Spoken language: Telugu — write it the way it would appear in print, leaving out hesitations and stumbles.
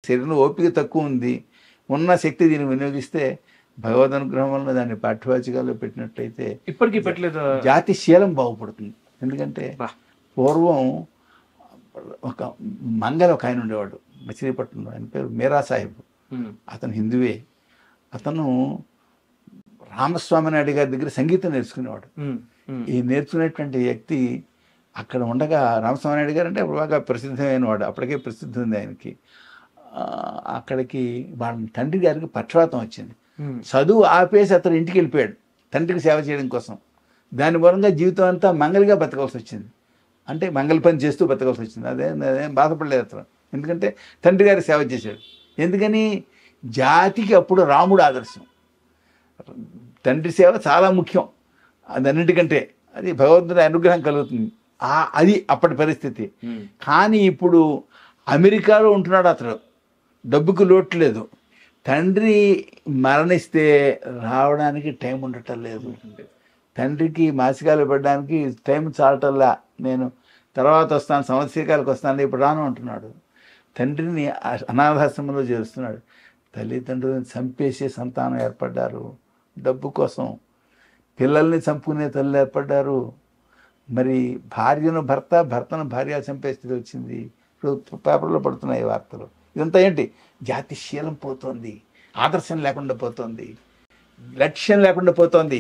శరీరం ఓపిక తక్కువ ఉంది, ఉన్న శక్తి దీన్ని వినియోగిస్తే భగవద్ అనుగ్రహం వల్ల దాన్ని పాఠ్యవాచికల్లో పెట్టినట్లయితే ఇప్పటికీ పెట్టలేదు. జాతిశీలం బాగుపడుతుంది. ఎందుకంటే పూర్వం ఒక మంగళ ఒక ఆయన ఉండేవాడు మచిలీపట్నంలో, ఆయన పేరు మీరా సాహెబ్. అతను హిందువే. అతను రామస్వామి నాయుడు గారి దగ్గర సంగీతం నేర్చుకునేవాడు. ఈ నేర్చుకునేటువంటి వ్యక్తి అక్కడ ఉండగా, రామస్వామి నాయుడు గారు అంటే బాగా ప్రసిద్ధమైన వాడు, అప్పటికే ప్రసిద్ధి ఉంది ఆయనకి. అక్కడికి వాళ్ళ తండ్రి గారికి పక్షవాతం వచ్చింది. చదువు ఆపేసి అతను ఇంటికి వెళ్ళిపోయాడు తండ్రికి సేవ చేయడం కోసం. దాని మూలంగా జీవితం అంతా మంగళగా బతకాల్సి వచ్చింది. అంటే మంగళ పని చేస్తూ బతకాల్సి వచ్చింది. అదేం బాధపడలేదు అతను, ఎందుకంటే తండ్రి గారి సేవ చేశాడు. ఎందుకని? జాతికి అప్పుడు రాముడు ఆదర్శం. తండ్రి సేవ చాలా ముఖ్యం, అదన్నిటికంటే అది భగవంతుడి అనుగ్రహం కలుగుతుంది. అది అప్పటి పరిస్థితి. కానీ ఇప్పుడు అమెరికాలో ఉంటున్నాడు అతను, డబ్బుకు లోటు లేదు. తండ్రి మరణిస్తే రావడానికి టైం ఉండటం లేదు. తండ్రికి మాసికాలు పడడానికి టైం చాలటల్లా, నేను తర్వాత వస్తాను, సంవత్సరాలకు వస్తాను, ఇప్పుడు రాను అంటున్నాడు. తండ్రిని అనాథాశ్రమంలో చేరుస్తున్నాడు. తల్లిదండ్రులను చంపేసే సంతానం ఏర్పడ్డారు డబ్బు కోసం. పిల్లల్ని చంపుకునే తల్లి ఏర్పడ్డారు. మరి భార్యను భర్త, భర్తను భార్య చంపే స్థితి వచ్చింది. ఇప్పుడు పేపర్లో పడుతున్నాయి వార్తలు. ఇదంతా ఏంటి? జాతిశీలం పోతోంది, ఆదర్శం లేకుండా పోతోంది, లక్ష్యం లేకుండా పోతోంది.